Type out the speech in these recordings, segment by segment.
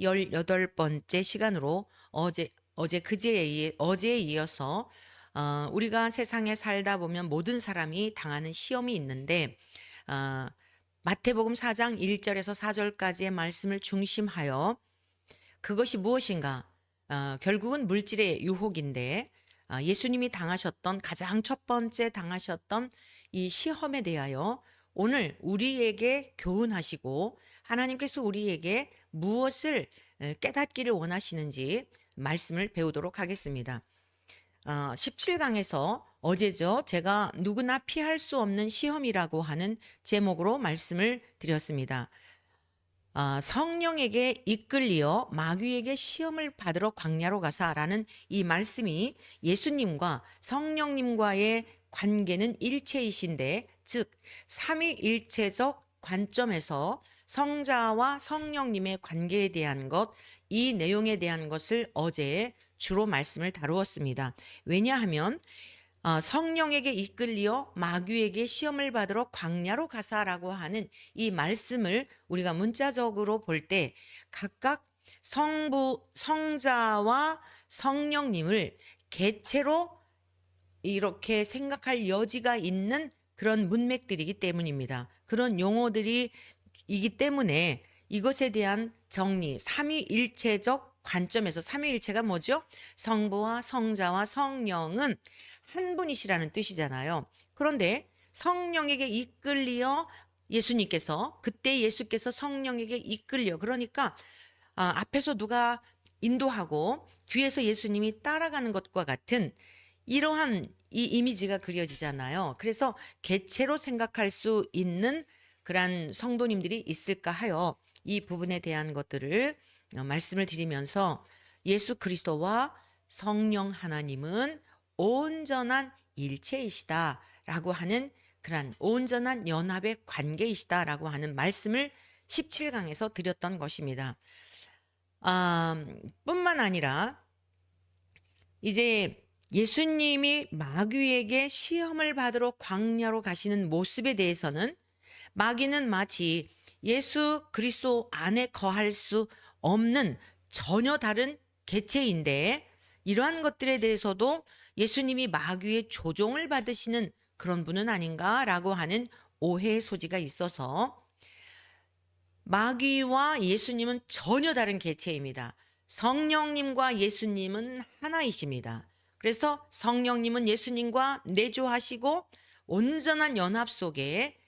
18번째 시간으로 어제에 이어서 우리가 세상에 살다 보면 모든 사람이 당하는 시험이 있는데 어, 마태복음 4장 1절에서 4절까지의 말씀을 중심하여 그것이 무엇인가? 결국은 물질의 유혹인데 예수님이 당하셨던 가장 첫 번째 당하셨던 이 시험에 대하여 오늘 우리에게 교훈하시고 하나님께서 우리에게 무엇을 깨닫기를 원하시는지 말씀을 배우도록 하겠습니다. 17강에서 어제죠. 제가 누구나 피할 수 없는 시험이라고 하는 제목으로 말씀을 드렸습니다. 성령에게 이끌리어 마귀에게 시험을 받으러 광야로 가사라는 이 말씀이 예수님과 성령님과의 관계는 일체이신데, 즉 삼위일체적 관점에서 성자와 성령님의 관계에 대한 것, 이 내용에 대한 것을 어제 주로 말씀을 다루었습니다. 왜냐하면 성령에게 이끌리어 마귀에게 시험을 받으러 광야로 가사라고 하는 이 말씀을 우리가 문자적으로 볼 때 각각 성부, 성자와 성령님을 개체로 이렇게 생각할 여지가 있는 그런 문맥들이기 때문입니다. 그런 용어들이 이기 때문에 이것에 대한 정리, 삼위일체적 관점에서 삼위일체가 뭐죠? 성부와 성자와 성령은 한 분이시라는 뜻이잖아요. 그런데 성령에게 이끌리어 그때 예수께서 성령에게 이끌려, 그러니까 앞에서 누가 인도하고 뒤에서 예수님이 따라가는 것과 같은 이러한 이 이미지가 그려지잖아요. 그래서 개체로 생각할 수 있는 그런 성도님들이 있을까 하여 이 부분에 대한 것들을 말씀을 드리면서 예수 그리스도와 성령 하나님은 온전한 일체이시다라고 하는 그런 온전한 연합의 관계이시다라고 하는 말씀을 17강에서 드렸던 것입니다. 뿐만 아니라 이제 예수님이 마귀에게 시험을 받으러 광야로 가시는 모습에 대해서는 마귀는 마치 예수 그리스도 안에 거할 수 없는 전혀 다른 개체인데, 이러한 것들에 대해서도 예수님이 마귀의 조종을 받으시는 그런 분은 아닌가라고 하는 오해의 소지가 있어서, 마귀와 예수님은 전혀 다른 개체입니다. 성령님과 예수님은 하나이십니다. 그래서 성령님은 예수님과 내조하시고 온전한 연합 속에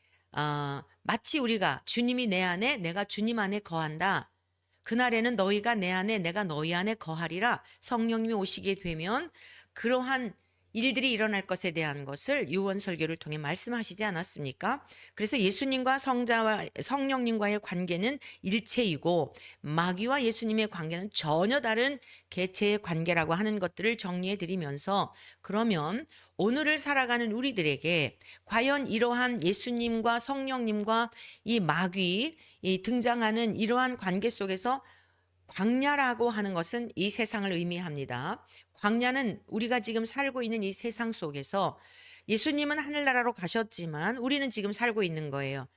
마치 우리가 주님이 내 안에 내가 주님 안에 거한다. 그날에는 너희가 내 안에 내가 너희 안에 거하리라. 성령님이 오시게 되면 그러한 일들이 일어날 것에 대한 것을 유언 설교를 통해 말씀하시지 않았습니까? 그래서 예수님과 성자와 성령님과의 관계는 일체이고 마귀와 예수님의 관계는 전혀 다른 개체의 관계라고 하는 것들을 정리해 드리면서, 그러면 오늘을 살아가는 우리들에게 과연 이러한 예수님과 성령님과 이 마귀 등장하는 이러한 관계 속에서 광야라고 하는 것은 이 세상을 의미합니다. 광야는 우리가 지금 살고 있는 이 세상 속에서 예수님은 하늘나라로 가셨지만 우리는 지금 살고 있는 거예요.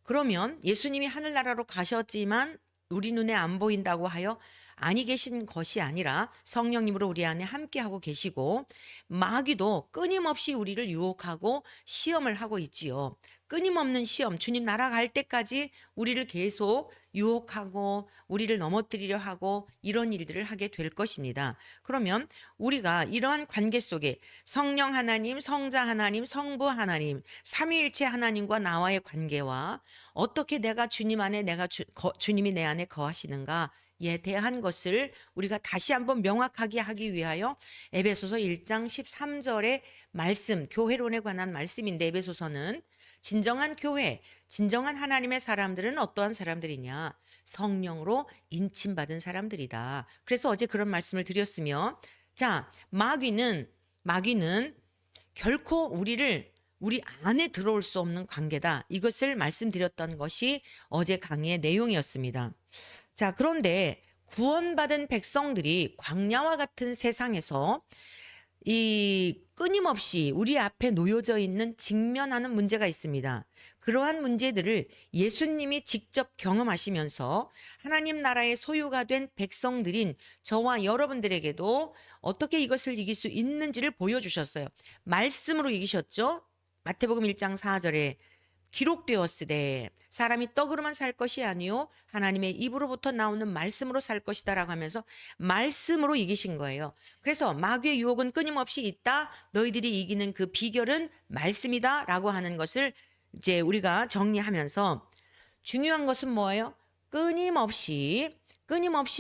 그러면 예수님이 하늘나라로 가셨지만 우리 눈에 안 보인다고 하여 아니 계신 것이 아니라 성령님으로 우리 안에 함께하고 계시고, 마귀도 끊임없이 우리를 유혹하고 시험을 하고 있지요. 끊임없는 시험, 주님 날아갈 때까지 우리를 계속 유혹하고 우리를 넘어뜨리려 하고 이런 일들을 하게 될 것입니다. 그러면 우리가 이러한 관계 속에 성령 하나님, 성자 하나님, 성부 하나님, 삼위일체 하나님과 나와의 관계와 어떻게 내가 주님 안에 주님이 내 안에 거하시는가에 대한 것을 우리가 다시 한번 명확하게 하기 위하여 에베소서 1장 13절의 말씀, 교회론에 관한 말씀인데, 에베소서는 진정한 교회, 진정한 하나님의 사람들은 어떠한 사람들이냐? 성령으로 인침받은 사람들이다. 그래서 어제 그런 말씀을 드렸으며, 자, 마귀는 결코 우리 안에 들어올 수 없는 관계다. 이것을 말씀드렸던 것이 어제 강의의 내용이었습니다. 자, 그런데 구원받은 백성들이 광야와 같은 세상에서 이 끊임없이 우리 앞에 놓여져 있는 직면하는 문제가 있습니다. 그러한 문제들을 예수님이 직접 경험하시면서 하나님 나라의 소유가 된 백성들인 저와 여러분들에게도 어떻게 이것을 이길 수 있는지를 보여주셨어요. 말씀으로 이기셨죠? 마태복음 1장 4절에 기록되었으되 사람이 떡으로만 살 것이 아니요 하나님의 입으로부터 나오는 말씀으로 살 것이다라고 하면서 말씀으로 이기신 거예요. 그래서 마귀의 유혹은 끊임없이 있다. 너희들이 이기는 그 비결은 말씀이다라고 하는 것을 이제 우리가 정리하면서 중요한 것은 뭐예요? 끊임없이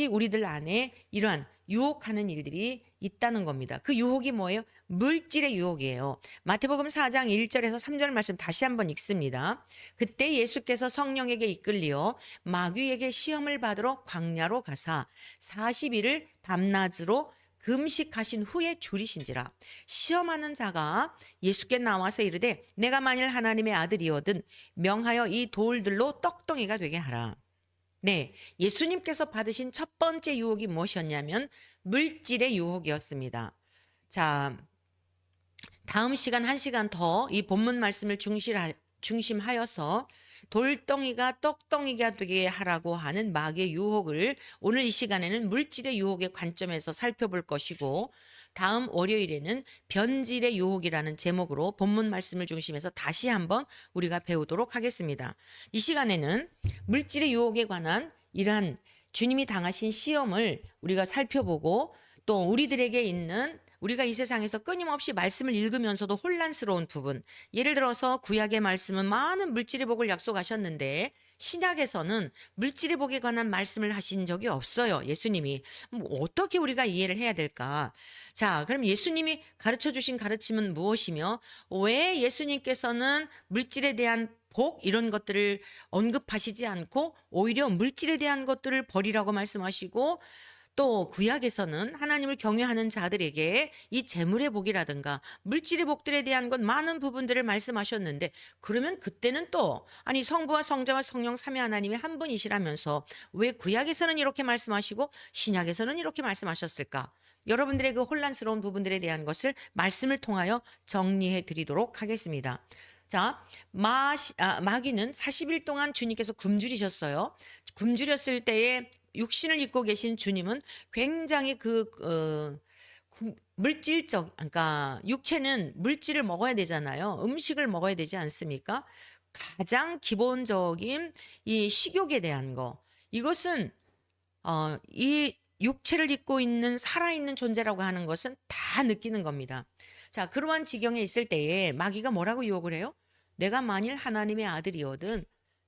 우리들 안에 이러한 유혹하는 일들이 있다는 겁니다. 그 유혹이 뭐예요? 물질의 유혹이에요. 마태복음 4장 1절에서 3절 말씀 다시 한번 읽습니다. 그때 예수께서 성령에게 이끌리어 마귀에게 시험을 받으러 광야로 가사 40일을 밤낮으로 금식하신 후에 줄이신지라. 시험하는 자가 예수께 나와서 이르되 내가 만일 하나님의 아들이거든 명하여 이 돌들로 떡덩이가 되게 하라. 네, 예수님께서 받으신 첫 번째 유혹이 무엇이었냐면 물질의 유혹이었습니다. 자, 다음 시간 1시간 더 이 본문 말씀을 중심하여서 돌덩이가 떡덩이가 되게 하라고 하는 마귀의 유혹을 오늘 이 시간에는 물질의 유혹의 관점에서 살펴볼 것이고, 다음 월요일에는 변질의 유혹이라는 제목으로 본문 말씀을 중심해서 다시 한번 우리가 배우도록 하겠습니다. 이 시간에는 물질의 유혹에 관한 이러한 주님이 당하신 시험을 우리가 살펴보고, 또 우리들에게 있는 우리가 이 세상에서 끊임없이 말씀을 읽으면서도 혼란스러운 부분, 예를 들어서 구약의 말씀은 많은 물질의 복을 약속하셨는데 신약에서는 물질의 복에 관한 말씀을 하신 적이 없어요. 예수님이. 어떻게 우리가 이해를 해야 될까? 자, 그럼 예수님이 가르쳐 주신 가르침은 무엇이며 왜 예수님께서는 물질에 대한 복 이런 것들을 언급하시지 않고 오히려 물질에 대한 것들을 버리라고 말씀하시고, 또 구약에서는 하나님을 경외하는 자들에게 이 재물의 복이라든가 물질의 복들에 대한 건 많은 부분들을 말씀하셨는데, 그러면 그때는 또 아니 성부와 성자와 성령 삼위 하나님이 한 분이시라면서 왜 구약에서는 이렇게 말씀하시고 신약에서는 이렇게 말씀하셨을까? 여러분들의 그 혼란스러운 부분들에 대한 것을 말씀을 통하여 정리해 드리도록 하겠습니다. 자, 마귀는 40일 동안 주님께서 굶주리셨어요. 굶주렸을 때에 육신을 입고 계신 주님은 굉장히 물질적, 그러니까 육체는 물질을 먹어야 되잖아요. 음식을 먹어야 되지 않습니까? 가장 기본적인 이 식욕에 대한 거, 이것은 이 육체를 입고 있는 살아있는 존재라고 하는 것은 다 느끼는 겁니다. 자, 그러한 지경에 있을 때에 마귀가 뭐라고 유혹을 해요? 내가 만일 하나님의 아들이거든,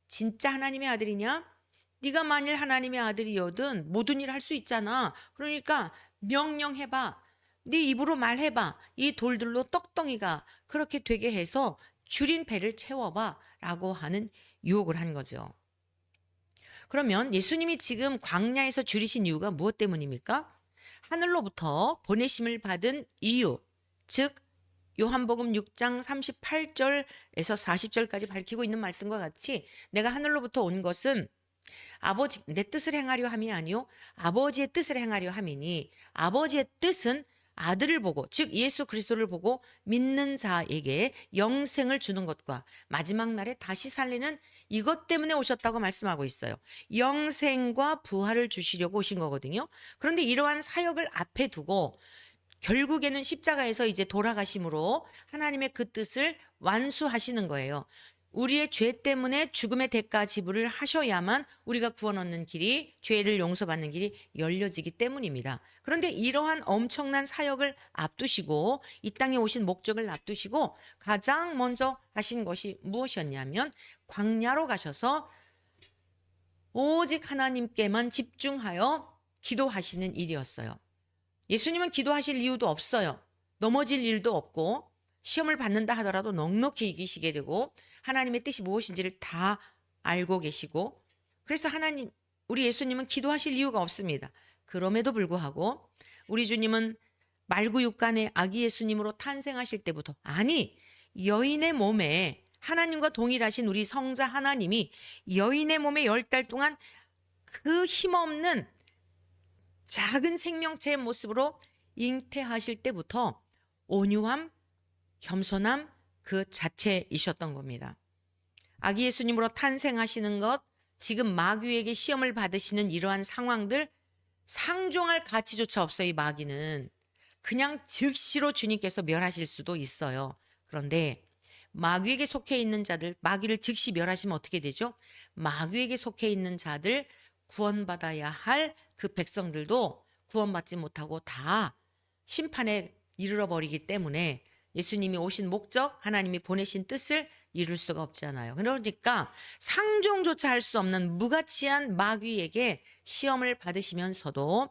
진짜 하나님의 아들이냐? 네가 만일 하나님의 아들이거든 모든 일 할 수 있잖아. 그러니까 명령해봐. 네 입으로 말해봐. 이 돌들로 떡덩이가 그렇게 되게 해서 줄인 배를 채워봐 라고 하는 유혹을 한 거죠. 그러면 예수님이 지금 광야에서 줄이신 이유가 무엇 때문입니까? 하늘로부터 보내심을 받은 이유, 즉 요한복음 6장 38절에서 40절까지 밝히고 있는 말씀과 같이 내가 하늘로부터 온 것은 아버지 내 뜻을 행하려 함이 아니요 아버지의 뜻을 행하려 함이니, 아버지의 뜻은 아들을 보고, 즉 예수 그리스도를 보고 믿는 자에게 영생을 주는 것과 마지막 날에 다시 살리는 이것 때문에 오셨다고 말씀하고 있어요. 영생과 부활을 주시려고 오신 거거든요. 그런데 이러한 사역을 앞에 두고 결국에는 십자가에서 이제 돌아가심으로 하나님의 그 뜻을 완수하시는 거예요. 우리의 죄 때문에 죽음의 대가 지불을 하셔야만 우리가 구원 얻는 길이, 죄를 용서받는 길이 열려지기 때문입니다. 그런데 이러한 엄청난 사역을 앞두시고 이 땅에 오신 목적을 앞두시고 가장 먼저 하신 것이 무엇이었냐면 광야로 가셔서 오직 하나님께만 집중하여 기도하시는 일이었어요. 예수님은 기도하실 이유도 없어요. 넘어질 일도 없고 시험을 받는다 하더라도 넉넉히 이기시게 되고 하나님의 뜻이 무엇인지를 다 알고 계시고, 그래서 우리 예수님은 기도하실 이유가 없습니다. 그럼에도 불구하고 우리 주님은 말구육간의 아기 예수님으로 탄생하실 때부터, 아니 여인의 몸에 하나님과 동일하신 우리 성자 하나님이 여인의 몸에 10달 동안 그 힘없는 작은 생명체의 모습으로 잉태하실 때부터 온유함, 겸손함 그 자체이셨던 겁니다. 아기 예수님으로 탄생하시는 것, 지금 마귀에게 시험을 받으시는 이러한 상황들 상종할 가치조차 없어요. 이 마귀는 그냥 즉시로 주님께서 멸하실 수도 있어요. 그런데 마귀에게 속해 있는 자들, 마귀를 즉시 멸하시면 어떻게 되죠? 마귀에게 속해 있는 자들, 구원받아야 할 그 백성들도 구원받지 못하고 다 심판에 이르러 버리기 때문에 예수님이 오신 목적, 하나님이 보내신 뜻을 이룰 수가 없잖아요. 그러니까 상종조차 할 수 없는 무가치한 마귀에게 시험을 받으시면서도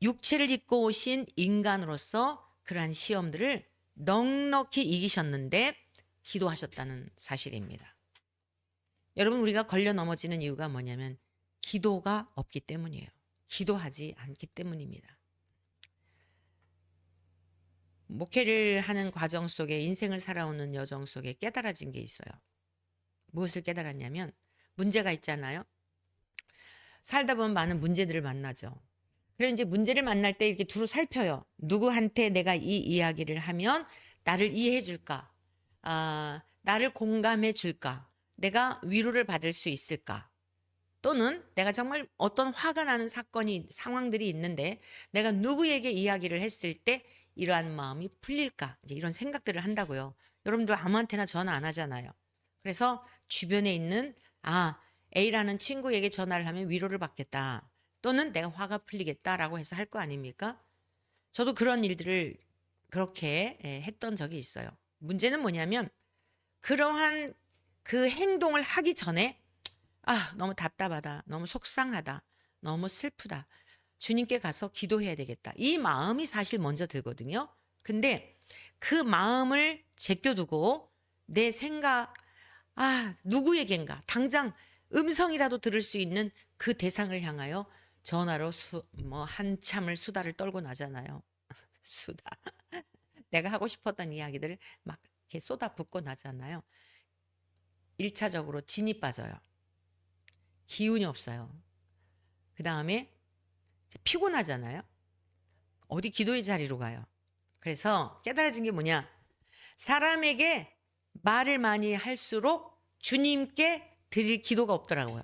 육체를 입고 오신 인간으로서 그러한 시험들을 넉넉히 이기셨는데 기도하셨다는 사실입니다. 여러분, 우리가 걸려 넘어지는 이유가 뭐냐면 기도가 없기 때문이에요. 기도하지 않기 때문입니다. 목회를 하는 과정 속에, 인생을 살아오는 여정 속에 깨달아진 게 있어요. 무엇을 깨달았냐면 문제가 있잖아요. 살다 보면 많은 문제들을 만나죠. 그래서 이제 문제를 만날 때 이렇게 두루 살펴요. 누구한테 내가 이 이야기를 하면 나를 이해해 줄까? 나를 공감해 줄까? 내가 위로를 받을 수 있을까? 또는 내가 정말 어떤 화가 나는 사건이, 상황들이 있는데 내가 누구에게 이야기를 했을 때 이러한 마음이 풀릴까? 이제 이런 생각들을 한다고요. 여러분들 아무한테나 전화 안 하잖아요. 그래서 주변에 있는 A라는 친구에게 전화를 하면 위로를 받겠다. 또는 내가 화가 풀리겠다라고 해서 할 거 아닙니까? 저도 그런 일들을 그렇게 했던 적이 있어요. 문제는 뭐냐면 그러한 그 행동을 하기 전에 너무 답답하다. 너무 속상하다. 너무 슬프다. 주님께 가서 기도해야 되겠다. 이 마음이 사실 먼저 들거든요. 근데 그 마음을 제껴두고 내 생각, 누구에겐가 당장 음성이라도 들을 수 있는 그 대상을 향하여 전화로 한참을 수다를 떨고 나잖아요. 수다. 내가 하고 싶었던 이야기들을 막 이렇게 쏟아붓고 나잖아요. 1차적으로 진이 빠져요. 기운이 없어요. 그 다음에 피곤하잖아요. 어디 기도의 자리로 가요. 그래서 깨달아진 게 뭐냐? 사람에게 말을 많이 할수록 주님께 드릴 기도가 없더라고요.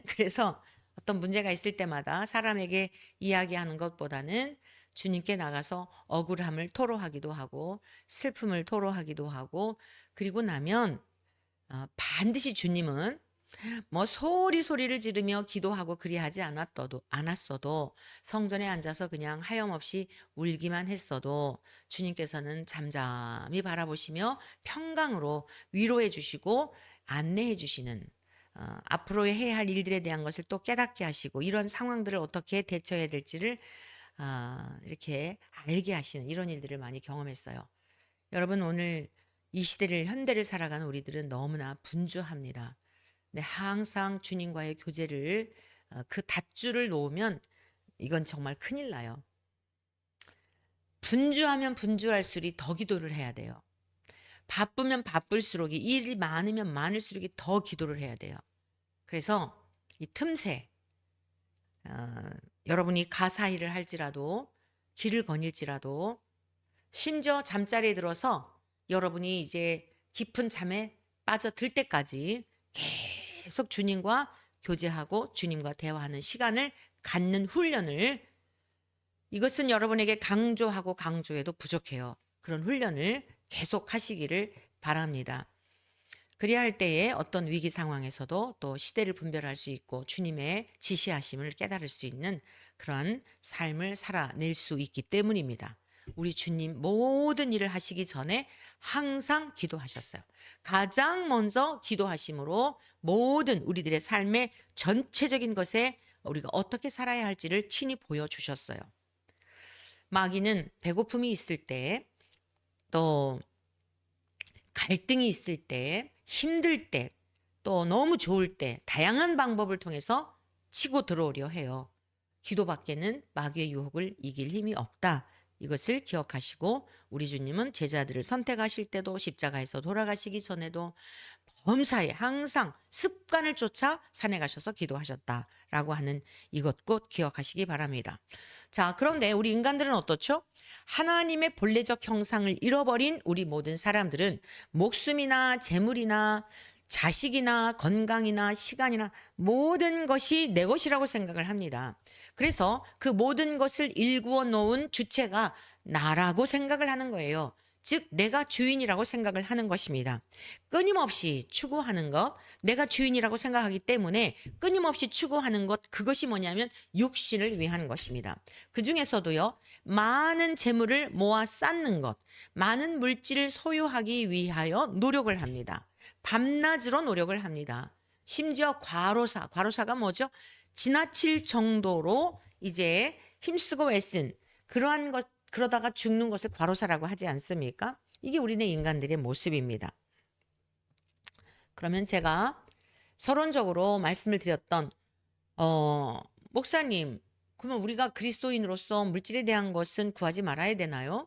그래서 어떤 문제가 있을 때마다 사람에게 이야기하는 것보다는 주님께 나가서 억울함을 토로하기도 하고 슬픔을 토로하기도 하고, 그리고 나면 반드시 주님은 소리를 지르며 기도하고 그리하지 않았어도 성전에 앉아서 그냥 하염없이 울기만 했어도 주님께서는 잠잠히 바라보시며 평강으로 위로해 주시고 안내해 주시는, 앞으로 해야 할 일들에 대한 것을 또 깨닫게 하시고 이런 상황들을 어떻게 대처해야 될지를 이렇게 알게 하시는 이런 일들을 많이 경험했어요. 여러분, 오늘 이 시대를, 현대를 살아가는 우리들은 너무나 분주합니다. 네, 항상 주님과의 교제를, 그 닷줄을 놓으면 이건 정말 큰일 나요. 분주하면 분주할수록 더 기도를 해야 돼요. 바쁘면 바쁠수록, 일이 많으면 많을수록 더 기도를 해야 돼요. 그래서 이 틈새, 여러분이 가사 일을 할지라도, 길을 거닐지라도, 심지어 잠자리에 들어서 여러분이 이제 깊은 잠에 빠져들 때까지 계속 주님과 교제하고 주님과 대화하는 시간을 갖는 훈련을, 이것은 여러분에게 강조하고 강조해도 부족해요. 그런 훈련을 계속 하시기를 바랍니다. 그리야 할 때에 어떤 위기 상황에서도 또 시대를 분별할 수 있고 주님의 지시하심을 깨달을 수 있는 그런 삶을 살아낼 수 있기 때문입니다. 우리 주님 모든 일을 하시기 전에 항상 기도하셨어요. 가장 먼저 기도하심으로 모든 우리들의 삶의 전체적인 것에 우리가 어떻게 살아야 할지를 친히 보여주셨어요. 마귀는 배고픔이 있을 때, 또 갈등이 있을 때, 힘들 때, 또 너무 좋을 때 다양한 방법을 통해서 치고 들어오려 해요. 기도밖에는 마귀의 유혹을 이길 힘이 없다. 이것을 기억하시고 우리 주님은 제자들을 선택하실 때도 십자가에서 돌아가시기 전에도 범사에 항상 습관을 쫓아 산에 가셔서 기도하셨다라고 하는 이것 꼭 기억하시기 바랍니다. 자, 그런데 우리 인간들은 어떻죠? 하나님의 본래적 형상을 잃어버린 우리 모든 사람들은 목숨이나 재물이나 자식이나 건강이나 시간이나 모든 것이 내 것이라고 생각을 합니다. 그래서 그 모든 것을 일구어 놓은 주체가 나라고 생각을 하는 거예요. 즉 내가 주인이라고 생각을 하는 것입니다. 끊임없이 추구하는 것, 내가 주인이라고 생각하기 때문에 끊임없이 추구하는 것, 그것이 뭐냐면 육신을 위한 것입니다. 그중에서도요, 많은 재물을 모아 쌓는 것, 많은 물질을 소유하기 위하여 노력을 합니다. 밤낮으로 노력을 합니다. 심지어 과로사가 뭐죠? 지나칠 정도로 이제 힘쓰고 애쓴 그러한 것, 그러다가 죽는 것을 과로사라고 하지 않습니까? 이게 우리네 인간들의 모습입니다. 그러면 제가 서론적으로 말씀을 드렸던 목사님, 그러면 우리가 그리스도인으로서 물질에 대한 것은 구하지 말아야 되나요?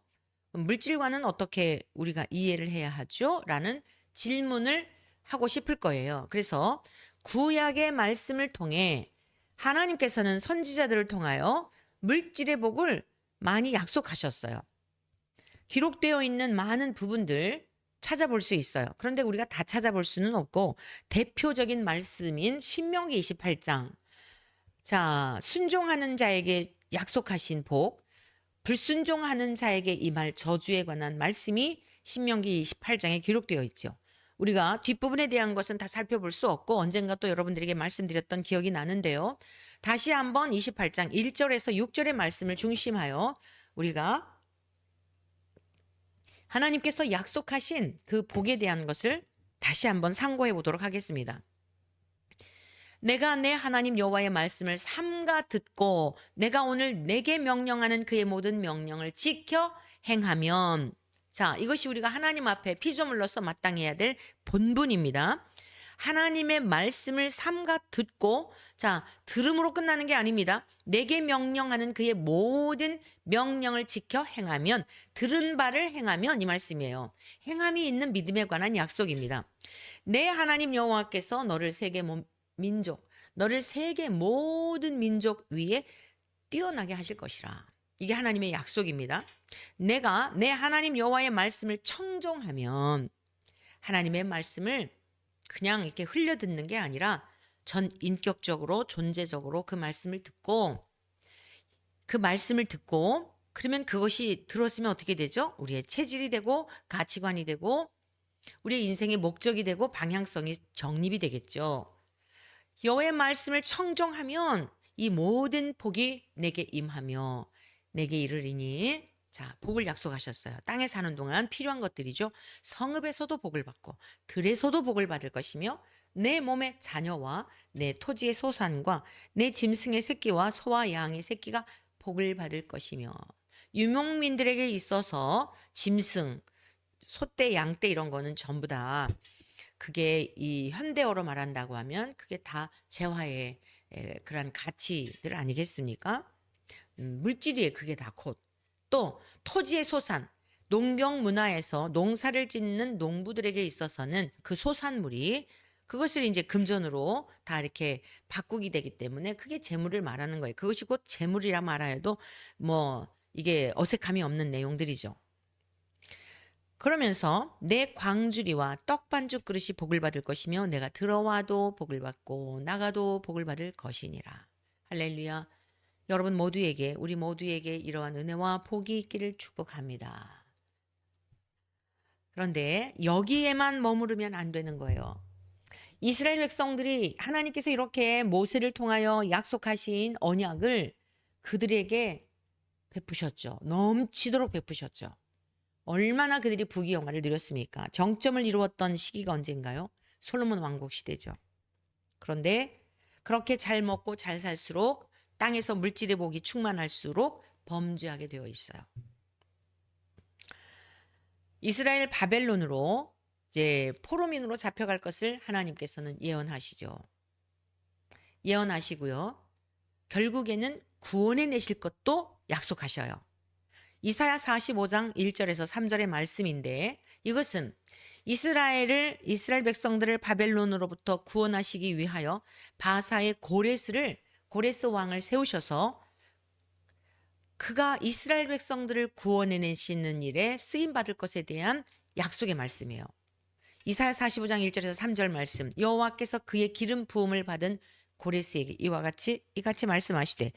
물질과는 어떻게 우리가 이해를 해야 하죠? 라는 질문을 하고 싶을 거예요. 그래서 구약의 말씀을 통해 하나님께서는 선지자들을 통하여 물질의 복을 많이 약속하셨어요. 기록되어 있는 많은 부분들 찾아볼 수 있어요. 그런데 우리가 다 찾아볼 수는 없고 대표적인 말씀인 신명기 28장. 자, 순종하는 자에게 약속하신 복, 불순종하는 자에게 임할 저주에 관한 말씀이 신명기 28장에 기록되어 있죠. 우리가 뒷부분에 대한 것은 다 살펴볼 수 없고 언젠가 또 여러분들에게 말씀드렸던 기억이 나는데요. 다시 한번 28장 1절에서 6절의 말씀을 중심하여 우리가 하나님께서 약속하신 그 복에 대한 것을 다시 한번 상고해 보도록 하겠습니다. 내가 내 하나님 여호와의 말씀을 삼가 듣고 내가 오늘 내게 명령하는 그의 모든 명령을 지켜 행하면, 자, 이것이 우리가 하나님 앞에 피조물로서 마땅해야 될 본분입니다. 하나님의 말씀을 삼가 듣고, 자, 들음으로 끝나는 게 아닙니다. 내게 명령하는 그의 모든 명령을 지켜 행하면, 들은 바를 행하면, 이 말씀이에요. 행함이 있는 믿음에 관한 약속입니다. 내 하나님 여호와께서 너를 세계 민족, 너를 세계 모든 민족 위에 뛰어나게 하실 것이라. 이게 하나님의 약속입니다. 내가 내 하나님 여호와의 말씀을 청종하면, 하나님의 말씀을 그냥 이렇게 흘려 듣는 게 아니라 전 인격적으로 존재적으로 그 말씀을 듣고 그러면 그것이 들었으면 어떻게 되죠? 우리의 체질이 되고 가치관이 되고 우리의 인생의 목적이 되고 방향성이 정립이 되겠죠. 여호와의 말씀을 청종하면 이 모든 복이 내게 임하며 내게 이르리니, 자, 복을 약속하셨어요. 땅에 사는 동안 필요한 것들이죠. 성읍에서도 복을 받고 들에서도 복을 받을 것이며 내 몸의 자녀와 내 토지의 소산과 내 짐승의 새끼와 소와 양의 새끼가 복을 받을 것이며, 유목민들에게 있어서 짐승, 소떼, 양떼 이런 거는 전부 다 그게 이 현대어로 말한다고 하면 그게 다 재화의 그런 가치들 아니겠습니까? 물질이에요. 그게 다 곧. 또 토지의 소산, 농경 문화에서 농사를 짓는 농부들에게 있어서는 그 소산물이 그것을 이제 금전으로 다 이렇게 바꾸게 되기 때문에 그게 재물을 말하는 거예요. 그것이 곧 재물이라 말하여도 뭐 이게 어색함이 없는 내용들이죠. 그러면서 내 광주리와 떡반죽 그릇이 복을 받을 것이며 내가 들어와도 복을 받고 나가도 복을 받을 것이니라. 할렐루야. 여러분 모두에게, 우리 모두에게 이러한 은혜와 복이 있기를 축복합니다. 그런데 여기에만 머무르면 안 되는 거예요. 이스라엘 백성들이 하나님께서 이렇게 모세를 통하여 약속하신 언약을 그들에게 베푸셨죠. 넘치도록 베푸셨죠. 얼마나 그들이 부귀 영화를 누렸습니까? 정점을 이루었던 시기가 언제인가요? 솔로몬 왕국 시대죠. 그런데 그렇게 잘 먹고 잘 살수록 땅에서 물질의 복이 충만할수록 범죄하게 되어 있어요. 이스라엘 바벨론으로 이제 포로민으로 잡혀갈 것을 하나님께서는 예언하시죠. 예언하시고요. 결국에는 구원해 내실 것도 약속하셔요. 이사야 45장 1절에서 3절의 말씀인데 이것은 이스라엘 백성들을 바벨론으로부터 구원하시기 위하여 바사의 고레스 왕을 세우셔서 그가 이스라엘 백성들을 구원해내시는 일에 쓰임 받을 것에 대한 약속의 말씀이에요. 이사야 45장 1절에서 3절 말씀. 여호와께서 그의 기름 부음을 받은 고레스에게 이같이 말씀하시되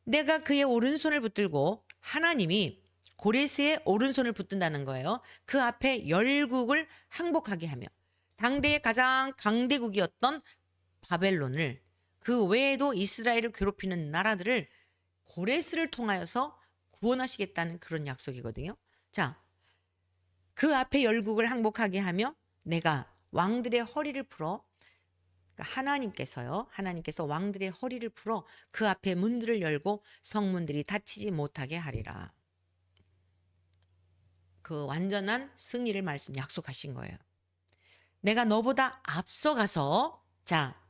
내가 그의 오른손을 붙들고, 하나님이 고레스의 오른손을 붙든다는 거예요. 그 앞에 열국을 항복하게 하며 당대의 가장 강대국이었던 바벨론을, 그 외에도 이스라엘을 괴롭히는 나라들을 고레스를 통하여서 구원하시겠다는 그런 약속이거든요. 자, 그 앞에 열국을 항복하게 하며 내가 왕들의 허리를 풀어, 그러니까 하나님께서 왕들의 허리를 풀어 그 앞에 문들을 열고 성문들이 닫히지 못하게 하리라. 그 완전한 승리를 약속하신 거예요. 내가 너보다 앞서가서, 자,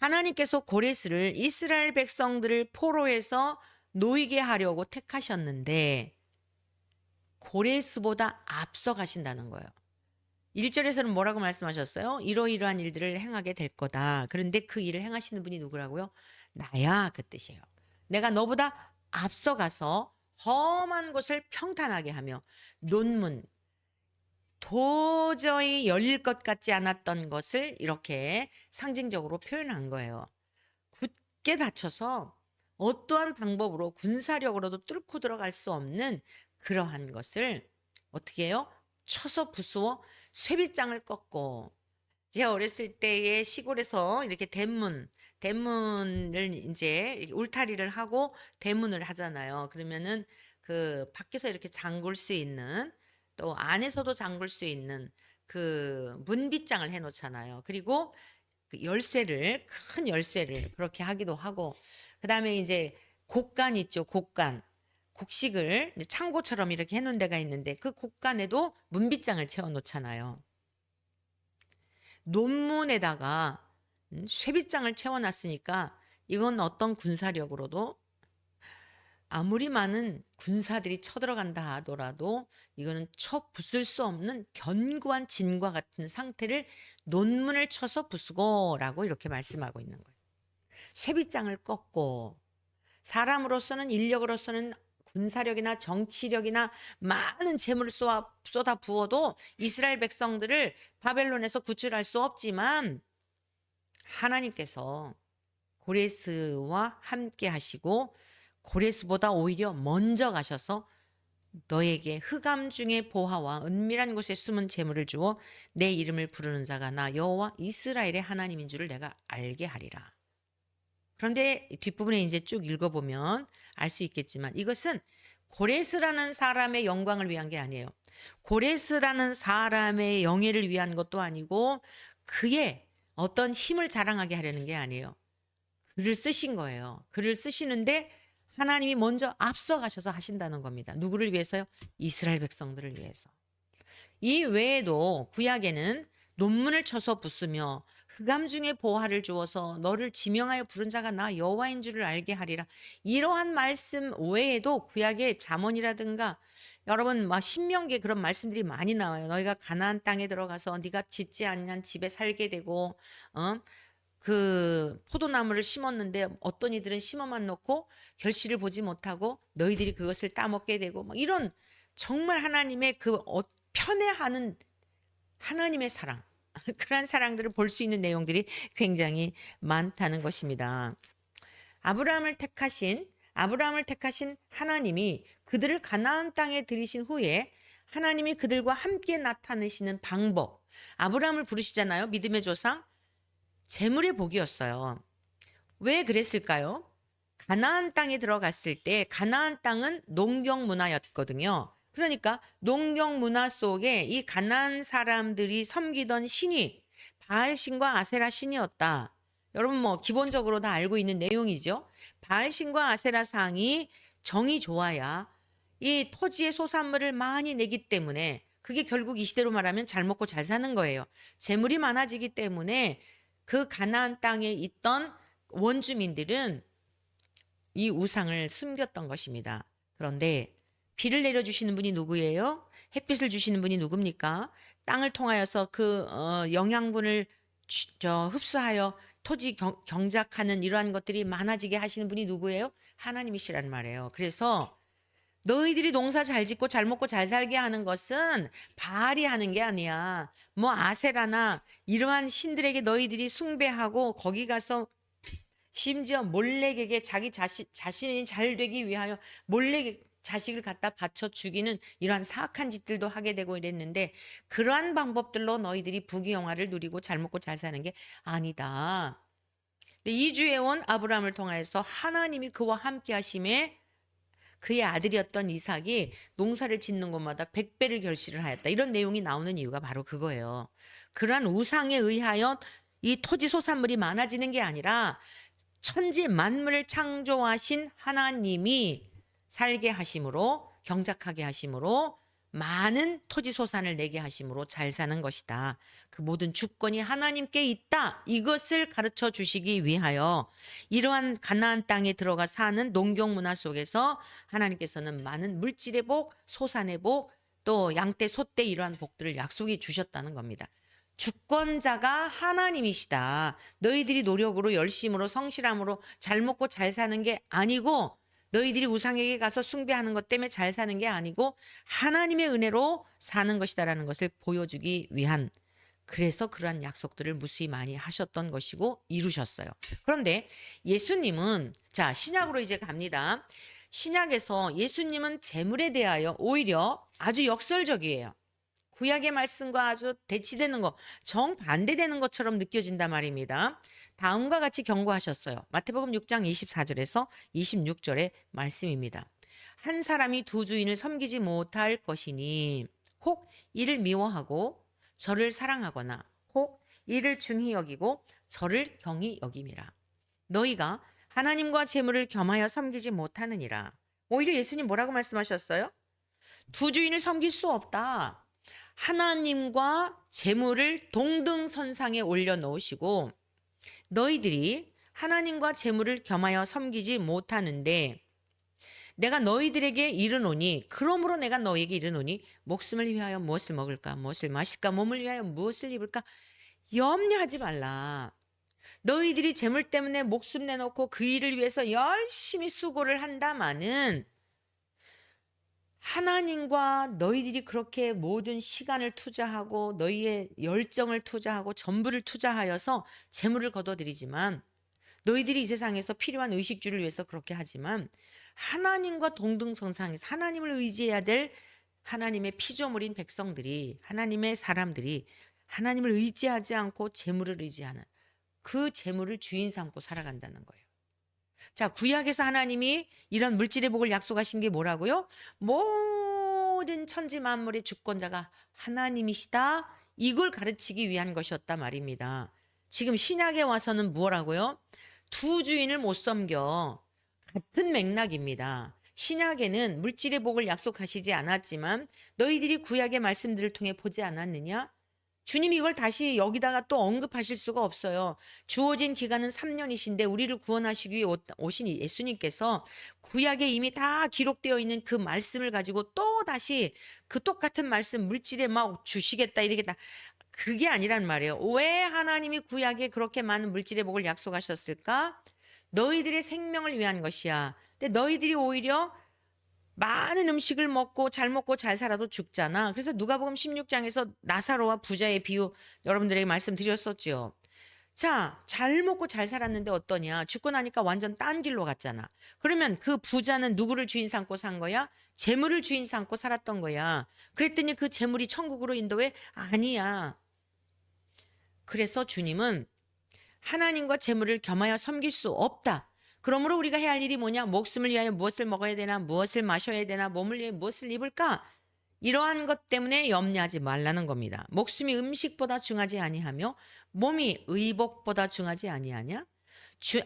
하나님께서 고레스를, 이스라엘 백성들을 포로에서 놓이게 하려고 택하셨는데 고레스보다 앞서가신다는 거예요. 1절에서는 뭐라고 말씀하셨어요? 이러이러한 일들을 행하게 될 거다. 그런데 그 일을 행하시는 분이 누구라고요? 나야, 그 뜻이에요. 내가 너보다 앞서가서 험한 곳을 평탄하게 하며 논문, 도저히 열릴 것 같지 않았던 것을 이렇게 상징적으로 표현한 거예요. 굳게 닫혀서 어떠한 방법으로 군사력으로도 뚫고 들어갈 수 없는 그러한 것을 어떻게 해요? 쳐서 부수어 쇠빗장을 꺾고, 제가 어렸을 때에 시골에서 이렇게 대문을 이제 울타리를 하고 대문을 하잖아요. 그러면은 그 밖에서 이렇게 잠글 수 있는, 또 안에서도 잠글 수 있는 그 문빗장을 해 놓잖아요. 그리고 그 큰 열쇠를 그렇게 하기도 하고, 그다음에 이제 곡간 있죠. 곡식을 창고처럼 이렇게 해 놓은 데가 있는데 그 곡간에도 문빗장을 채워 놓잖아요. 논문에다가 쇠빗장을 채워 놨으니까 이건 어떤 군사력으로도, 아무리 많은 군사들이 쳐들어간다 하더라도 이거는 쳐 부술 수 없는 견고한 진과 같은 상태를 논문을 쳐서 부수고라고 이렇게 말씀하고 있는 거예요. 쇠빗장을 꺾고, 사람으로서는, 인력으로서는 군사력이나 정치력이나 많은 재물을 쏟아 부어도 이스라엘 백성들을 바벨론에서 구출할 수 없지만 하나님께서 고레스와 함께 하시고 고레스보다 오히려 먼저 가셔서 너에게 흑암 중에 보화와 은밀한 곳에 숨은 재물을 주어 내 이름을 부르는 자가 나 여호와 이스라엘의 하나님인 줄을 내가 알게 하리라. 그런데 뒷부분에 이제 쭉 읽어보면 알 수 있겠지만 이것은 고레스라는 사람의 영광을 위한 게 아니에요. 고레스라는 사람의 영예를 위한 것도 아니고 그의 어떤 힘을 자랑하게 하려는 게 아니에요. 그를 쓰신 거예요. 그를 쓰시는데 하나님이 먼저 앞서가셔서 하신다는 겁니다. 누구를 위해서요? 이스라엘 백성들을 위해서. 이 외에도 구약에는 논문을 쳐서 부수며 흑암 중에 보화를 주어서 너를 지명하여 부른 자가 나 여호와인 줄을 알게 하리라. 이러한 말씀 외에도 구약의 잠언이라든가 여러분 막 신명기에 그런 말씀들이 많이 나와요. 너희가 가나안 땅에 들어가서 네가 짓지 아니한 집에 살게 되고, 그 포도나무를 심었는데 어떤 이들은 심어만 놓고 결실을 보지 못하고 너희들이 그것을 따먹게 되고, 막 이런 정말 하나님의 그 편애하는 하나님의 사랑, 그러한 사랑들을 볼 수 있는 내용들이 굉장히 많다는 것입니다. 아브라함을 택하신 하나님이 그들을 가나안 땅에 들이신 후에 하나님이 그들과 함께 나타내시는 방법, 아브라함을 부르시잖아요. 믿음의 조상, 재물의 복이었어요. 왜 그랬을까요? 가나안 땅에 들어갔을 때 가나안 땅은 농경 문화였거든요. 그러니까 농경 문화 속에 이 가나안 사람들이 섬기던 신이 바알신과 아세라 신이었다. 여러분 뭐 기본적으로 다 알고 있는 내용이죠. 바알신과 아세라 상이 정이 좋아야 이 토지의 소산물을 많이 내기 때문에, 그게 결국 이 시대로 말하면 잘 먹고 잘 사는 거예요. 재물이 많아지기 때문에 그 가나안 땅에 있던 원주민들은 이 우상을 숨겼던 것입니다. 그런데 비를 내려주시는 분이 누구예요? 햇빛을 주시는 분이 누굽니까? 땅을 통하여서 그 영양분을 흡수하여 토지 경작하는 이러한 것들이 많아지게 하시는 분이 누구예요? 하나님이시란 말이에요. 그래서 너희들이 농사 잘 짓고 잘 먹고 잘 살게 하는 것은 바알이 하는 게 아니야. 뭐 아세라나 이러한 신들에게 너희들이 숭배하고 거기 가서 심지어 몰렉에게 자기 자신이 잘 되기 위하여 몰렉 자식을 갖다 바쳐 죽이는 이러한 사악한 짓들도 하게 되고 이랬는데, 그러한 방법들로 너희들이 부귀영화를 누리고 잘 먹고 잘 사는 게 아니다. 이주에 온 아브라함을 통하여서 하나님이 그와 함께 하심에 그의 아들이었던 이삭이 농사를 짓는 곳마다 100배를 결실을 하였다. 이런 내용이 나오는 이유가 바로 그거예요. 그러한 우상에 의하여 이 토지 소산물이 많아지는 게 아니라 천지 만물을 창조하신 하나님이 살게 하심으로, 경작하게 하심으로, 많은 토지 소산을 내게 하심으로 잘 사는 것이다. 그 모든 주권이 하나님께 있다. 이것을 가르쳐 주시기 위하여 이러한 가나안 땅에 들어가 사는 농경 문화 속에서 하나님께서는 많은 물질의 복, 소산의 복, 또 양떼, 소떼 이러한 복들을 약속해 주셨다는 겁니다. 주권자가 하나님이시다. 너희들이 노력으로 열심으로 성실함으로 잘 먹고 잘 사는 게 아니고, 너희들이 우상에게 가서 숭배하는 것 때문에 잘 사는 게 아니고 하나님의 은혜로 사는 것이다라는 것을 보여주기 위한, 그래서 그러한 약속들을 무수히 많이 하셨던 것이고 이루셨어요. 그런데 예수님은, 자, 신약으로 이제 갑니다. 신약에서 예수님은 재물에 대하여 오히려 아주 역설적이에요. 구약의 말씀과 아주 대치되는 것, 정반대되는 것처럼 느껴진단 말입니다. 다음과 같이 경고하셨어요. 마태복음 6장 24절에서 26절의 말씀입니다. 한 사람이 두 주인을 섬기지 못할 것이니 혹 이를 미워하고 저를 사랑하거나 혹 이를 중히 여기고 저를 경히 여김이라. 너희가 하나님과 재물을 겸하여 섬기지 못하느니라. 오히려 예수님 뭐라고 말씀하셨어요? 두 주인을 섬길 수 없다. 하나님과 재물을 동등선상에 올려놓으시고 너희들이 하나님과 재물을 겸하여 섬기지 못하는데 내가 너희들에게 이르노니, 그러므로 내가 너희에게 이르노니 목숨을 위하여 무엇을 먹을까, 무엇을 마실까, 몸을 위하여 무엇을 입을까 염려하지 말라. 너희들이 재물 때문에 목숨 내놓고 그 일을 위해서 열심히 수고를 한다마는 하나님과 너희들이 그렇게 모든 시간을 투자하고 너희의 열정을 투자하고 전부를 투자하여서 재물을 거둬들이지만, 너희들이 이 세상에서 필요한 의식주를 위해서 그렇게 하지만 하나님과 동등선상에서 하나님을 의지해야 될 하나님의 피조물인 백성들이, 하나님의 사람들이 하나님을 의지하지 않고 재물을 의지하는, 그 재물을 주인 삼고 살아간다는 거예요. 자, 구약에서 하나님이 이런 물질의 복을 약속하신 게 뭐라고요? 모든 천지 만물의 주권자가 하나님이시다. 이걸 가르치기 위한 것이었다 말입니다. 지금 신약에 와서는 뭐라고요? 두 주인을 못 섬겨. 같은 맥락입니다. 신약에는 물질의 복을 약속하시지 않았지만 너희들이 구약의 말씀들을 통해 보지 않았느냐? 주님이 이걸 다시 여기다가 또 언급하실 수가 없어요. 주어진 기간은 3년이신데 우리를 구원하시기 위해 오신 예수님께서 구약에 이미 다 기록되어 있는 그 말씀을 가지고 또 다시 그 똑같은 말씀 물질에 막 주시겠다 이러겠다. 그게 아니란 말이에요. 왜 하나님이 구약에 그렇게 많은 물질의 복을 약속하셨을까? 너희들의 생명을 위한 것이야. 근데 너희들이 오히려 많은 음식을 먹고 잘 살아도 죽잖아. 그래서 누가복음 16장에서 나사로와 부자의 비유 여러분들에게 말씀드렸었죠. 자, 잘 먹고 잘 살았는데 어떠냐? 죽고 나니까 완전 딴 길로 갔잖아. 그러면 그 부자는 누구를 주인 삼고 산 거야? 재물을 주인 삼고 살았던 거야. 그랬더니 그 재물이 천국으로 인도해? 아니야. 그래서 주님은 하나님과 재물을 겸하여 섬길 수 없다. 그러므로 우리가 해야 할 일이 뭐냐? 목숨을 위하여 무엇을 먹어야 되나? 무엇을 마셔야 되나? 몸을 위해 무엇을 입을까? 이러한 것 때문에 염려하지 말라는 겁니다. 목숨이 음식보다 중하지 아니하며 몸이 의복보다 중하지 아니하냐?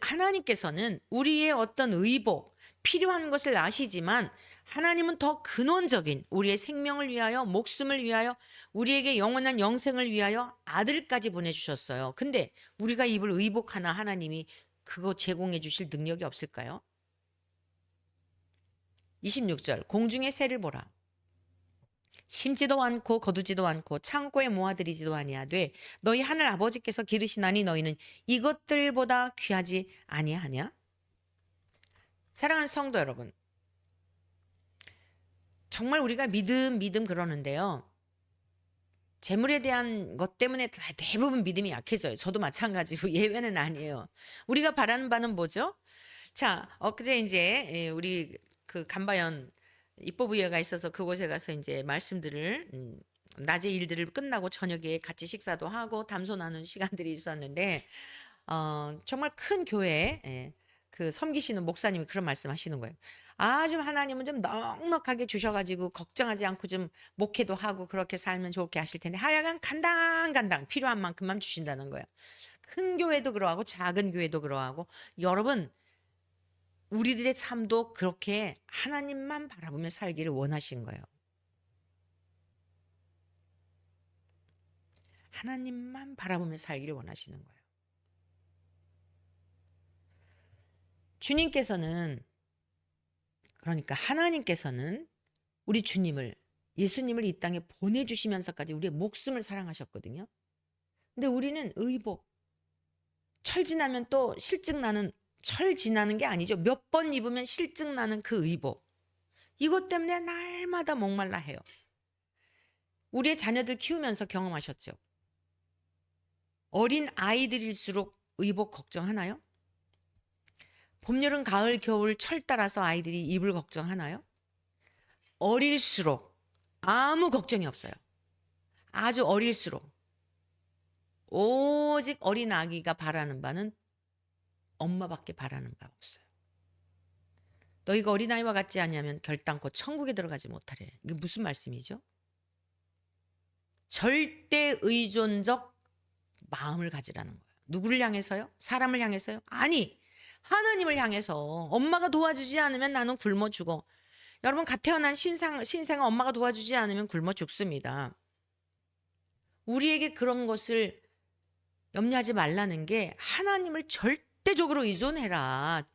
하나님께서는 우리의 어떤 의복, 필요한 것을 아시지만 하나님은 더 근원적인 우리의 생명을 위하여, 목숨을 위하여, 우리에게 영원한 영생을 위하여 아들까지 보내주셨어요. 근데 우리가 입을 의복 하나 하나님이 그거 제공해 주실 능력이 없을까요? 26절 공중의 새를 보라. 심지도 않고 거두지도 않고 창고에 모아들이지도 아니하되 너희 하늘 아버지께서 기르시나니 너희는 이것들보다 귀하지 아니하냐? 사랑하는 성도 여러분, 정말 우리가 믿음 그러는데요. 재물에 대한 것 때문에 대부분 믿음이 약해져요. 저도 마찬가지고 예외는 아니에요. 우리가 바라는 바는 뭐죠? 자, 엊그제 이제 우리 그 간바연 입법의회가 있어서 그곳에 가서 이제 말씀들을 낮에 일들을 끝나고 저녁에 같이 식사도 하고 담소 나눈 시간들이 있었는데 정말 큰 교회 그 섬기시는 목사님이 그런 말씀하시는 거예요. 좀 하나님은 좀 넉넉하게 주셔가지고 걱정하지 않고 좀 목회도 하고 그렇게 살면 좋게 하실 텐데 하여간 간당간당 필요한 만큼만 주신다는 거예요. 큰 교회도 그러하고 작은 교회도 그러하고 여러분 우리들의 삶도 그렇게 하나님만 바라보며 살기를 원하신 거예요. 하나님만 바라보며 살기를 원하시는 거예요. 주님께서는 그러니까 하나님께서는 우리 주님을 예수님을 이 땅에 보내주시면서까지 우리의 목숨을 사랑하셨거든요. 근데 우리는 의복 철 지나면 또 실증 나는 철 지나는 게 아니죠. 몇 번 입으면 실증 나는 그 의복 이것 때문에 날마다 목말라 해요. 우리의 자녀들 키우면서 경험하셨죠. 어린 아이들일수록 의복 걱정하나요? 봄, 여름, 가을, 겨울 철 따라서 아이들이 이불 걱정하나요? 어릴수록 아무 걱정이 없어요. 아주 어릴수록 오직 어린 아기가 바라는 바는 엄마밖에 바라는 바 없어요. 너희가 어린아이와 같지 않냐면 결단코 천국에 들어가지 못하래. 이게 무슨 말씀이죠? 절대 의존적 마음을 가지라는 거예요. 누구를 향해서요? 사람을 향해서요? 아니, 하나님을 향해서 엄마가 도와주지 않으면 나는 굶어 죽어. 여러분 갓 태어난 신생아 엄마가 도와주지 않으면 굶어 죽습니다. 우리에게 그런 것을 염려하지 말라는 게 하나님을 절대적으로 의존해라.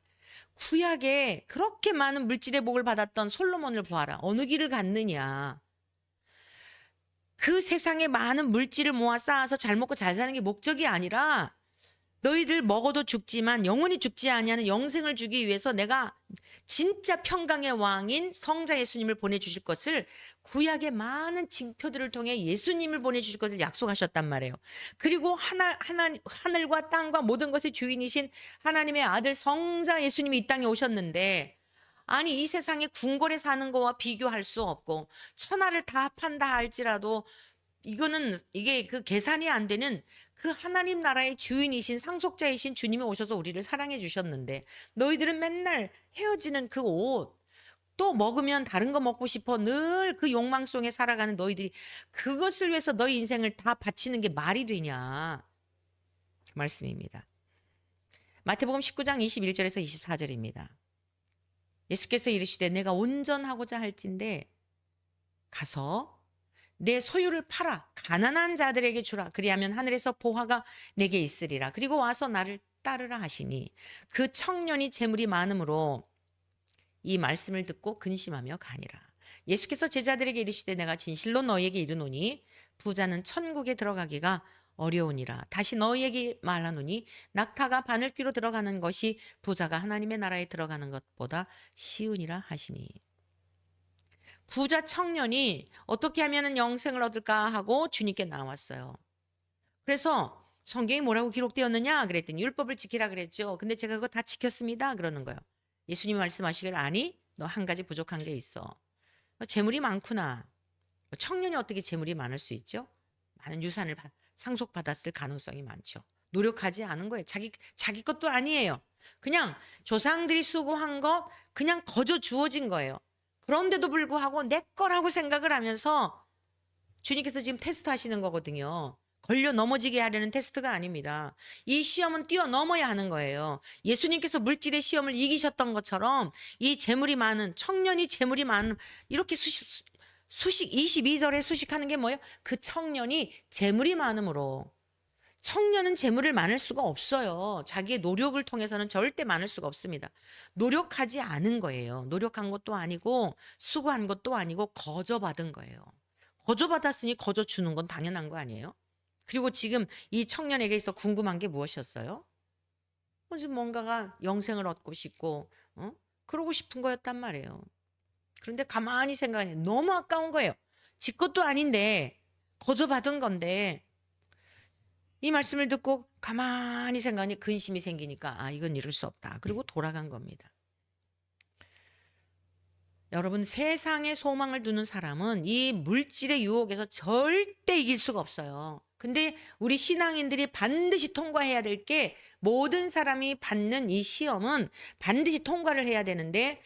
구약에 그렇게 많은 물질의 복을 받았던 솔로몬을 보아라. 어느 길을 갔느냐. 그 세상에 많은 물질을 모아 쌓아서 잘 먹고 잘 사는 게 목적이 아니라 너희들 먹어도 죽지만 영원히 죽지 아니하는 영생을 주기 위해서 내가 진짜 평강의 왕인 성자 예수님을 보내주실 것을 구약의 많은 징표들을 통해 예수님을 보내주실 것을 약속하셨단 말이에요. 그리고 하늘과 땅과 모든 것의 주인이신 하나님의 아들 성자 예수님이 이 땅에 오셨는데 아니 이 세상에 궁궐에 사는 거와 비교할 수 없고 천하를 다 판다 할지라도 이게 그 계산이 안 되는 그 하나님 나라의 주인이신 상속자이신 주님이 오셔서 우리를 사랑해 주셨는데 너희들은 맨날 헤어지는 그 옷 또 먹으면 다른 거 먹고 싶어 늘 그 욕망 속에 살아가는 너희들이 그것을 위해서 너희 인생을 다 바치는 게 말이 되냐 말씀입니다. 마태복음 19장 21절에서 24절입니다. 예수께서 이르시되 내가 온전하고자 할진대 가서 내 소유를 팔아 가난한 자들에게 주라. 그리하면 하늘에서 보화가 내게 있으리라. 그리고 와서 나를 따르라 하시니 그 청년이 재물이 많음으로 이 말씀을 듣고 근심하며 가니라. 예수께서 제자들에게 이르시되 내가 진실로 너희에게 이르노니 부자는 천국에 들어가기가 어려우니라. 다시 너희에게 말하노니 낙타가 바늘귀로 들어가는 것이 부자가 하나님의 나라에 들어가는 것보다 쉬우니라 하시니. 부자 청년이 어떻게 하면 영생을 얻을까 하고 주님께 나왔어요. 그래서 성경이 뭐라고 기록되었느냐 그랬더니 율법을 지키라 그랬죠. 근데 제가 그거 다 지켰습니다 그러는 거예요. 예수님이 말씀하시길 아니 너 한 가지 부족한 게 있어. 너 재물이 많구나. 청년이 어떻게 재물이 많을 수 있죠? 많은 유산을 상속받았을 가능성이 많죠. 노력하지 않은 거예요. 자기 것도 아니에요. 그냥 조상들이 수고한 것 그냥 거저 주어진 거예요. 그런데도 불구하고 내 거라고 생각을 하면서 주님께서 지금 테스트 하시는 거거든요. 걸려 넘어지게 하려는 테스트가 아닙니다. 이 시험은 뛰어넘어야 하는 거예요. 예수님께서 물질의 시험을 이기셨던 것처럼 이 재물이 많은 청년이 재물이 많은 이렇게 수식 22절에 수식하는 게 뭐예요? 그 청년이 재물이 많으므로 청년은 재물을 많을 수가 없어요. 자기의 노력을 통해서는 절대 많을 수가 없습니다. 노력하지 않은 거예요. 노력한 것도 아니고 수고한 것도 아니고 거저 받은 거예요. 거저 받았으니 거저 주는 건 당연한 거 아니에요? 그리고 지금 이 청년에게 있어 궁금한 게 무엇이었어요? 지금 뭔가가 영생을 얻고 싶고, 그러고 싶은 거였단 말이에요. 그런데 가만히 생각하니 너무 아까운 거예요. 지 것도 아닌데, 거저 받은 건데, 이 말씀을 듣고 가만히 생각하니 근심이 생기니까, 이건 이럴 수 없다. 그리고 돌아간 겁니다. 여러분, 세상에 소망을 두는 사람은 이 물질의 유혹에서 절대 이길 수가 없어요. 근데 우리 신앙인들이 반드시 통과해야 될 게, 모든 사람이 받는 이 시험은 반드시 통과를 해야 되는데,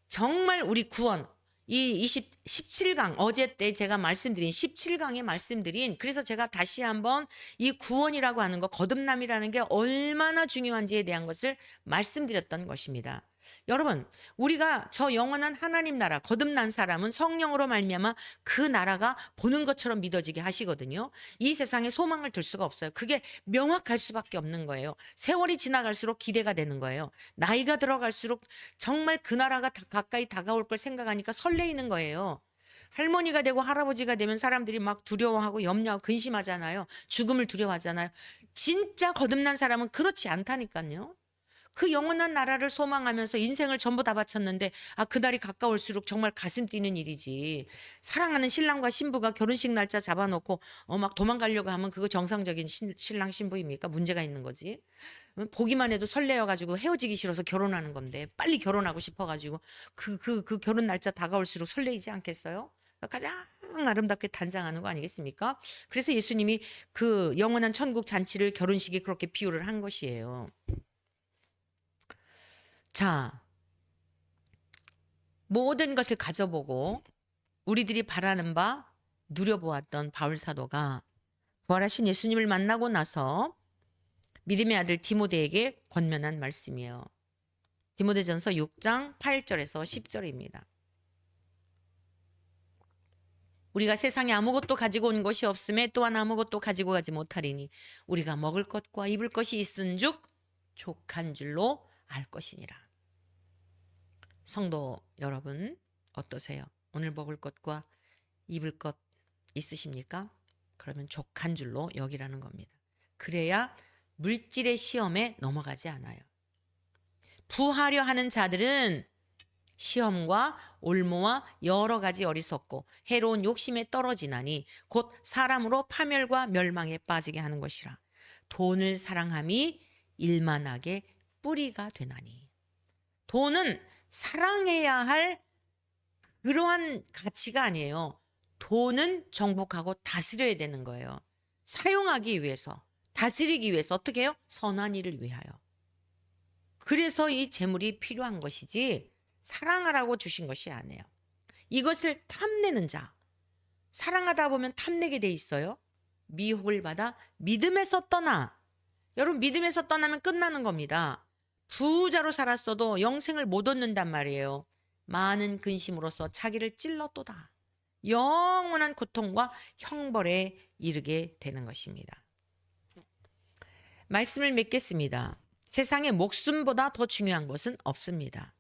정말 우리 구원, 이 17강, 어제 때 제가 말씀드린 17강에 말씀드린, 그래서 제가 다시 한번 이 구원이라고 하는 거, 거듭남이라는 게 얼마나 중요한지에 대한 것을 말씀드렸던 것입니다. 여러분, 우리가 저 영원한 하나님 나라, 거듭난 사람은 성령으로 말미암아 그 나라가 보는 것처럼 믿어지게 하시거든요. 이 세상에 소망을 둘 수가 없어요. 그게 명확할 수밖에 없는 거예요. 세월이 지나갈수록 기대가 되는 거예요. 나이가 들어갈수록 정말 그 나라가 가까이 다가올 걸 생각하니까 설레이는 거예요. 할머니가 되고 할아버지가 되면 사람들이 막 두려워하고 염려하고 근심하잖아요. 죽음을 두려워하잖아요. 진짜 거듭난 사람은 그렇지 않다니까요. 그 영원한 나라를 소망하면서 인생을 전부 다 바쳤는데, 그날이 가까울수록 정말 가슴 뛰는 일이지. 사랑하는 신랑과 신부가 결혼식 날짜 잡아놓고 막 도망가려고 하면 그거 정상적인 신랑 신부입니까? 문제가 있는 거지. 보기만 해도 설레어가지고 헤어지기 싫어서 결혼하는 건데, 빨리 결혼하고 싶어가지고 그 결혼 날짜 다가올수록 설레이지 않겠어요? 가장 아름답게 단장하는 거 아니겠습니까? 그래서 예수님이 그 영원한 천국 잔치를 결혼식에 그렇게 비유를 한 것이에요. 자, 모든 것을 가져보고 우리들이 바라는 바 누려보았던 바울 사도가 부활하신 예수님을 만나고 나서 믿음의 아들 디모데에게 권면한 말씀이에요. 디모데전서 6장 8절에서 10절입니다. 우리가 세상에 아무것도 가지고 온 것이 없음에 또한 아무것도 가지고 가지 못하리니 우리가 먹을 것과 입을 것이 있은즉 족한 줄로 알 것이니라. 성도 여러분, 어떠세요? 오늘 먹을 것과 입을 것 있으십니까? 그러면 족한 줄로 여기라는 겁니다. 그래야 물질의 시험에 넘어가지 않아요. 부하려 하는 자들은 시험과 올무와 여러 가지 어리석고 해로운 욕심에 떨어지나니 곧 사람으로 파멸과 멸망에 빠지게 하는 것이라. 돈을 사랑함이 일만하게 뿌리가 되나니. 돈은 사랑해야 할 그러한 가치가 아니에요. 돈은 정복하고 다스려야 되는 거예요. 사용하기 위해서, 다스리기 위해서 어떻게 해요? 선한 일을 위하여. 그래서 이 재물이 필요한 것이지 사랑하라고 주신 것이 아니에요. 이것을 탐내는 자, 사랑하다 보면 탐내게 돼 있어요. 미혹을 받아 믿음에서 떠나. 여러분, 믿음에서 떠나면 끝나는 겁니다. 부자로 살았어도 영생을 못 얻는단 말이에요. 많은 근심으로써 자기를 찔렀도다. 영원한 고통과 형벌에 이르게 되는 것입니다. 말씀을 맺겠습니다. 세상에 목숨보다 더 중요한 것은 없습니다.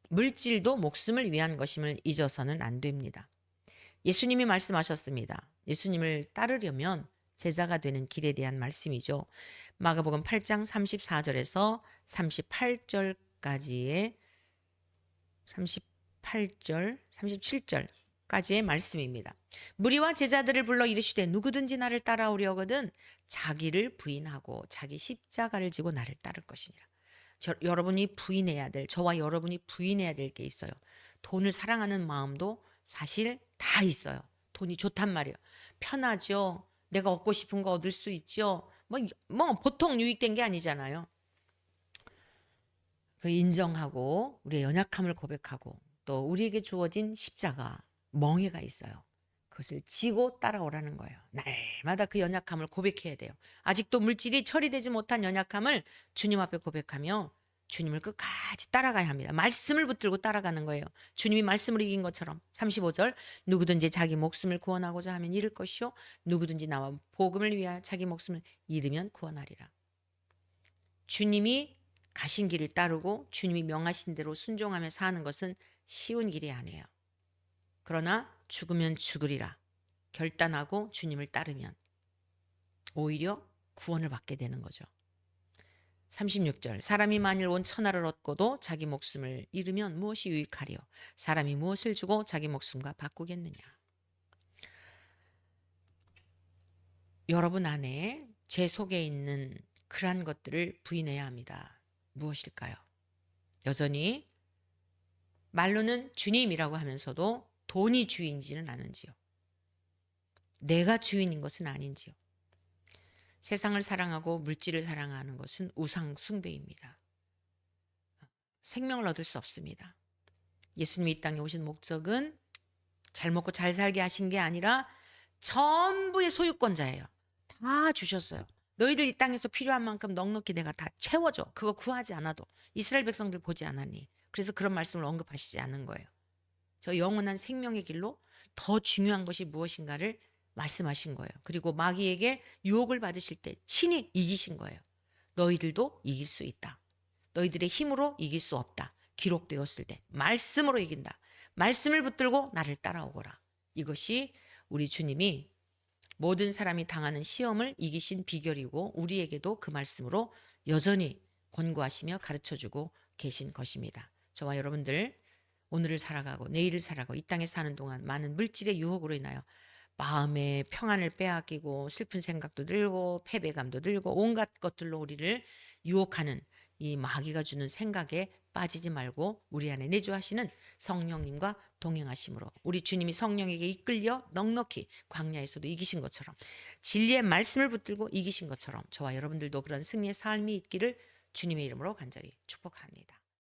물질도 목숨을 위한 것임을 잊어서는 안 됩니다. 예수님이 말씀하셨습니다. 예수님을 따르려면 제자가 되는 길에 대한 말씀이죠. 마가복음 8장 34절에서 38절까지의 38절, 37절까지의 말씀입니다. 무리와 제자들을 불러 이르시되 누구든지 나를 따라오려거든 자기를 부인하고 자기 십자가를 지고 나를 따를 것이니라. 여러분이 부인해야 될, 저와 여러분이 부인해야 될 게 있어요. 돈을 사랑하는 마음도 사실 다 있어요. 돈이 좋단 말이에요. 편하죠. 내가 얻고 싶은 거 얻을 수 있죠. 뭐 보통 유익된 게 아니잖아요. 그 인정하고 우리의 연약함을 고백하고 또 우리에게 주어진 십자가, 멍에가 있어요. 그것을 지고 따라오라는 거예요. 날마다 그 연약함을 고백해야 돼요. 아직도 물질이 처리되지 못한 연약함을 주님 앞에 고백하며 주님을 끝까지 따라가야 합니다. 말씀을 붙들고 따라가는 거예요. 주님이 말씀을 이긴 것처럼. 35절, 누구든지 자기 목숨을 구원하고자 하면 잃을 것이요 누구든지 나와 복음을 위하여 자기 목숨을 잃으면 구원하리라. 주님이 가신 길을 따르고 주님이 명하신 대로 순종하며 사는 것은 쉬운 길이 아니에요. 그러나 죽으면 죽으리라. 결단하고 주님을 따르면 오히려 구원을 받게 되는 거죠. 36절 사람이 만일 온 천하를 얻고도 자기 목숨을 잃으면 무엇이 유익하리요? 사람이 무엇을 주고 자기 목숨과 바꾸겠느냐? 여러분 안에 제 속에 있는 그러한 것들을 부인해야 합니다. 무엇일까요? 여전히 말로는 주님이라고 하면서도 돈이 주인지는 아는지요? 내가 주인인 것은 아닌지요? 세상을 사랑하고 물질을 사랑하는 것은 우상 숭배입니다. 생명을 얻을 수 없습니다. 예수님이 이 땅에 오신 목적은 잘 먹고 잘 살게 하신 게 아니라 전부의 소유권자예요. 다 주셨어요. 너희들 이 땅에서 필요한 만큼 넉넉히 내가 다 채워줘. 그거 구하지 않아도. 이스라엘 백성들 보지 않았니? 그래서 그런 말씀을 언급하시지 않은 거예요. 저 영원한 생명의 길로 더 중요한 것이 무엇인가를 말씀하신 거예요. 그리고 마귀에게 유혹을 받으실 때 친히 이기신 거예요. 너희들도 이길 수 있다. 너희들의 힘으로 이길 수 없다. 기록되었을 때 말씀으로 이긴다. 말씀을 붙들고 나를 따라오거라. 이것이 우리 주님이 모든 사람이 당하는 시험을 이기신 비결이고 우리에게도 그 말씀으로 여전히 권고하시며 가르쳐주고 계신 것입니다. 저와 여러분들 오늘을 살아가고 내일을 살아가고 이 땅에 사는 동안 많은 물질의 유혹으로 인하여 마음의 평안을 빼앗기고 슬픈 생각도 들고 패배감도 들고 온갖 것들로 우리를 유혹하는 이 마귀가 주는 생각에 빠지지 말고 우리 안에 내주하시는 성령님과 동행하심으로 우리 주님이 성령에게 이끌려 넉넉히 광야에서도 이기신 것처럼 진리의 말씀을 붙들고 이기신 것처럼 저와 여러분들도 그런 승리의 삶이 있기를 주님의 이름으로 간절히 축복합니다.